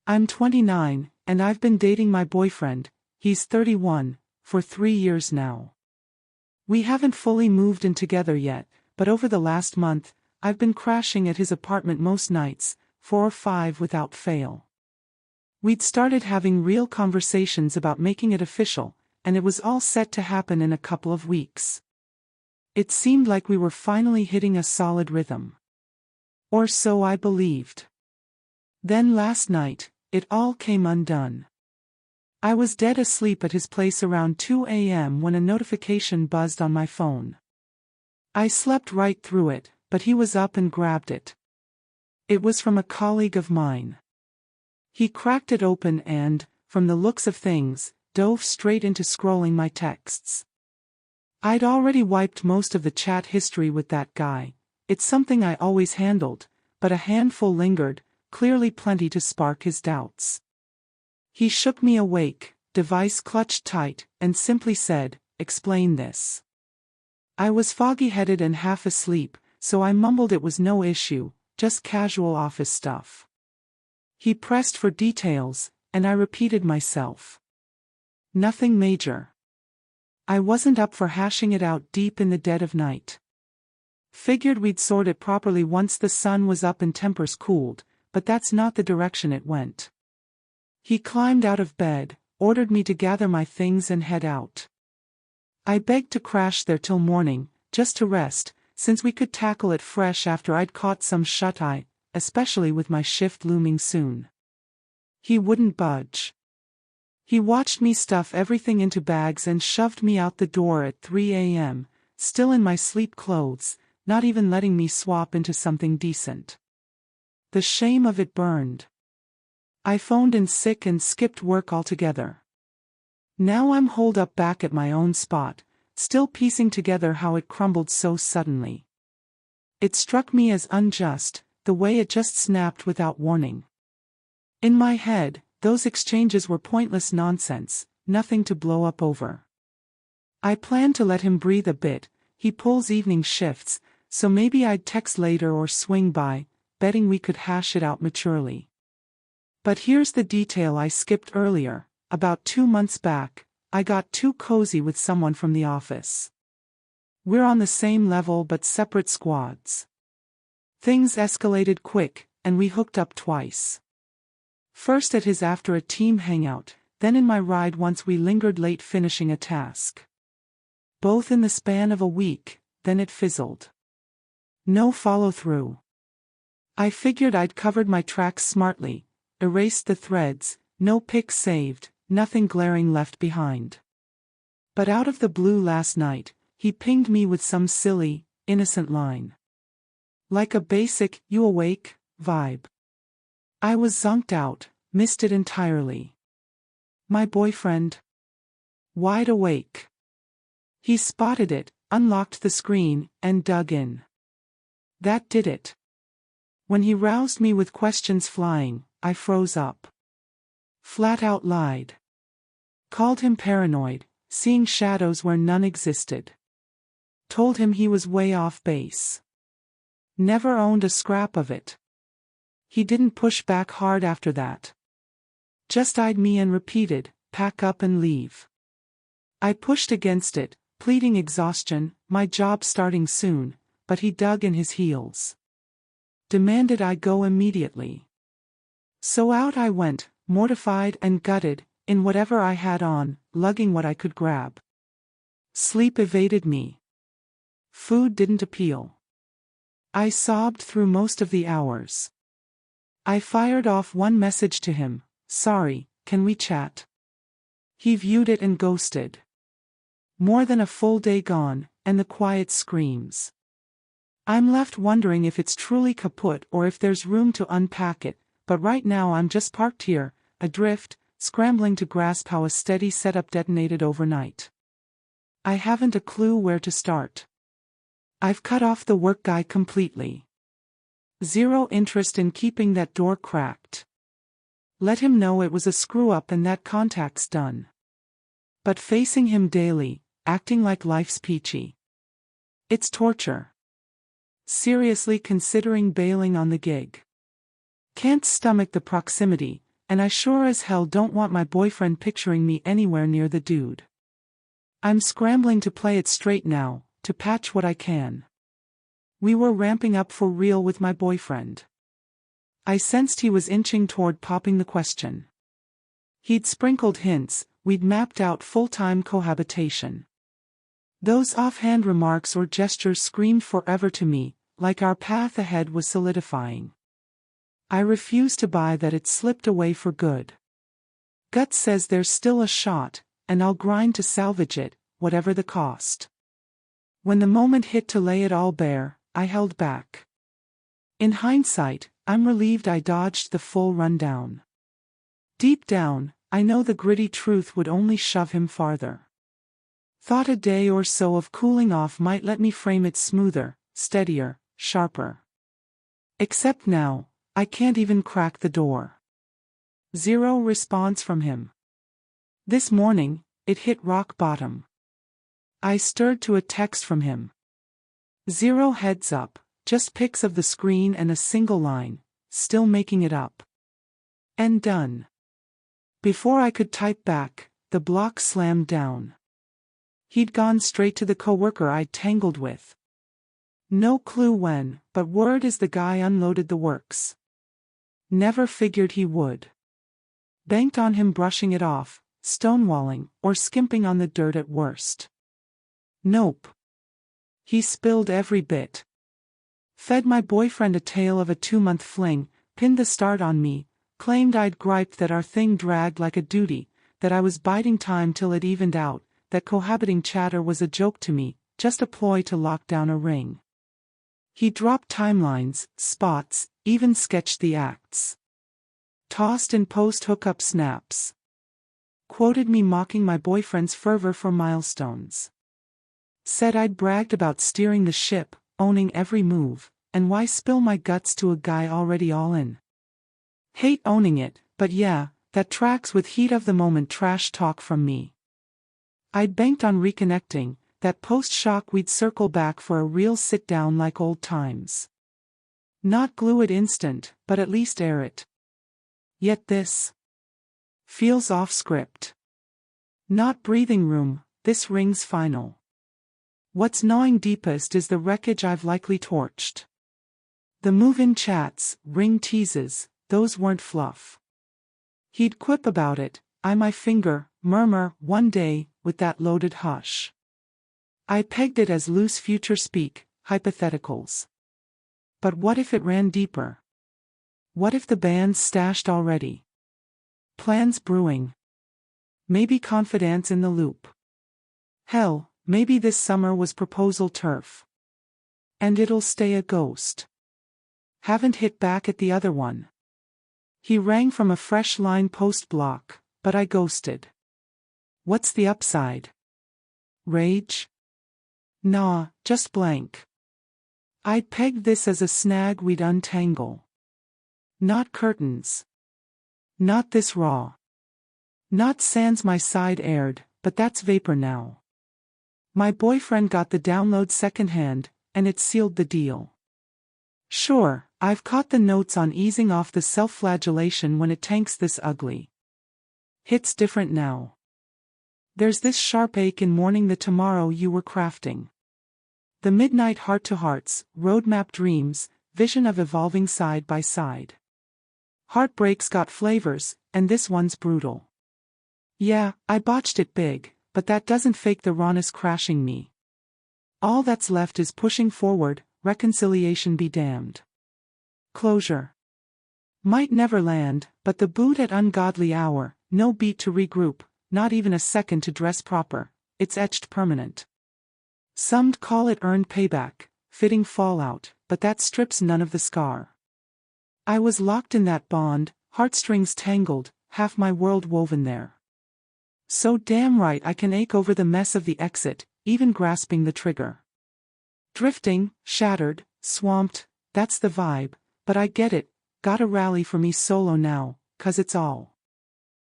I'm 29, and I've been dating my boyfriend, he's 31, for 3 years now. We haven't fully moved in together yet, but over the last month, I've been crashing at his apartment most nights, 4 or 5 without fail. We'd started having real conversations about making it official, and it was all set to happen in a couple of weeks. It seemed like we were finally hitting a solid rhythm. Or so I believed. Then last night, it all came undone. I was dead asleep at his place around 2 a.m. when a notification buzzed on my phone. I slept right through it, but he was up and grabbed it. It was from a colleague of mine. He cracked it open and, from the looks of things, dove straight into scrolling my texts. I'd already wiped most of the chat history with that guy. It's something I always handled, but a handful lingered, clearly plenty to spark his doubts. He shook me awake, device clutched tight, and simply said, "Explain this." I was foggy-headed and half asleep, so I mumbled it was no issue, just casual office stuff. He pressed for details, and I repeated myself. Nothing major. I wasn't up for hashing it out deep in the dead of night. Figured we'd sort it properly once the sun was up and tempers cooled, but that's not the direction it went. He climbed out of bed, ordered me to gather my things and head out. I begged to crash there till morning, just to rest, since we could tackle it fresh after I'd caught some shut-eye, especially with my shift looming soon. He wouldn't budge. He watched me stuff everything into bags and shoved me out the door at 3 a.m., still in my sleep clothes, not even letting me swap into something decent. The shame of it burned. I phoned in sick and skipped work altogether. Now I'm holed up back at my own spot, still piecing together how it crumbled so suddenly. It struck me as unjust, the way it just snapped without warning. In my head, those exchanges were pointless nonsense, nothing to blow up over. I planned to let him breathe a bit. He pulls evening shifts, so maybe I'd text later or swing by, betting we could hash it out maturely. But here's the detail I skipped earlier. About 2 months back, I got too cozy with someone from the office. We're on the same level but separate squads. Things escalated quick, and we hooked up twice. First at his after a team hangout, then in my ride once we lingered late finishing a task. Both in the span of a week, then it fizzled. No follow-through. I figured I'd covered my tracks smartly, erased the threads, no pics saved, nothing glaring left behind. But out of the blue last night, he pinged me with some silly, innocent line. Like a basic, "You awake?" vibe. I was zonked out, missed it entirely. My boyfriend? Wide awake. He spotted it, unlocked the screen, and dug in. That did it. When he roused me with questions flying, I froze up. Flat out lied. Called him paranoid, seeing shadows where none existed. Told him he was way off base. Never owned a scrap of it. He didn't push back hard after that. Just eyed me and repeated, "Pack up and leave." I pushed against it, pleading exhaustion, my job starting soon, but he dug in his heels. Demanded I go immediately. So out I went, mortified and gutted, in whatever I had on, lugging what I could grab. Sleep evaded me. Food didn't appeal. I sobbed through most of the hours. I fired off one message to him, "Sorry, can we chat?" He viewed it and ghosted. More than a full day gone, and the quiet screams. I'm left wondering if it's truly kaput or if there's room to unpack it, but right now I'm just parked here, adrift, scrambling to grasp how a steady setup detonated overnight. I haven't a clue where to start. I've cut off the work guy completely. Zero interest in keeping that door cracked. Let him know it was a screw-up and that contact's done. But facing him daily, acting like life's peachy. It's torture. Seriously considering bailing on the gig. Can't stomach the proximity, and I sure as hell don't want my boyfriend picturing me anywhere near the dude. I'm scrambling to play it straight now, to patch what I can. We were ramping up for real with my boyfriend. I sensed he was inching toward popping the question. He'd sprinkled hints, we'd mapped out full-time cohabitation. Those offhand remarks or gestures screamed forever to me, like our path ahead was solidifying. I refuse to buy that it slipped away for good. Gut says there's still a shot, and I'll grind to salvage it, whatever the cost. When the moment hit to lay it all bare, I held back. In hindsight, I'm relieved I dodged the full rundown. Deep down, I know the gritty truth would only shove him farther. Thought a day or so of cooling off might let me frame it smoother, steadier, sharper. Except now, I can't even crack the door. Zero response from him. This morning, it hit rock bottom. I stirred to a text from him. Zero heads up, just pics of the screen and a single line, still making it up. And done. Before I could type back, the block slammed down. He'd gone straight to the coworker I'd tangled with. No clue when, but word is the guy unloaded the works. Never figured he would. Banked on him brushing it off, stonewalling, or skimping on the dirt at worst. Nope. He spilled every bit. Fed my boyfriend a tale of a 2-month fling, pinned the start on me, claimed I'd griped that our thing dragged like a duty, that I was biding time till it evened out, that cohabiting chatter was a joke to me, just a ploy to lock down a ring. He dropped timelines, spots, even sketched the acts. Tossed in post-hookup snaps. Quoted me mocking my boyfriend's fervor for milestones. Said I'd bragged about steering the ship, owning every move, and why spill my guts to a guy already all in. Hate owning it, but yeah, that tracks with heat of the moment trash talk from me. I'd banked on reconnecting, that post-shock we'd circle back for a real sit-down like old times. Not glue it instant, but at least air it. Yet this feels off-script. Not breathing room, this rings final. What's gnawing deepest is the wreckage I've likely torched. The move-in chats, ring teases, those weren't fluff. He'd quip about it, I my finger, murmur, one day, with that loaded hush. I pegged it as loose future speak, hypotheticals. But what if it ran deeper? What if the band's stashed already? Plans brewing. Maybe confidants in the loop. Hell, maybe this summer was proposal turf. And it'll stay a ghost. Haven't hit back at the other one. He rang from a fresh line post block, but I ghosted. What's the upside? Rage? Nah, just blank. I'd pegged this as a snag we'd untangle. Not curtains. Not this raw. Not sans my side aired, but that's vapor now. My boyfriend got the download secondhand, and it sealed the deal. Sure, I've caught the notes on easing off the self-flagellation when it tanks this ugly. Hit's different now. There's this sharp ache in mourning the tomorrow you were crafting. The midnight heart-to-hearts, roadmap dreams, vision of evolving side by side. Heartbreak's got flavors, and this one's brutal. Yeah, I botched it big, but that doesn't fake the rawness crashing me. All that's left is pushing forward, reconciliation be damned. Closure. Might never land, but the boot at ungodly hour, no beat to regroup, not even a second to dress proper, it's etched permanent. Some'd call it earned payback, fitting fallout, but that strips none of the scar. I was locked in that bond, heartstrings tangled, half my world woven there. So damn right I can ache over the mess of the exit, even grasping the trigger. Drifting, shattered, swamped, that's the vibe, but I get it, gotta rally for me solo now, 'cause it's all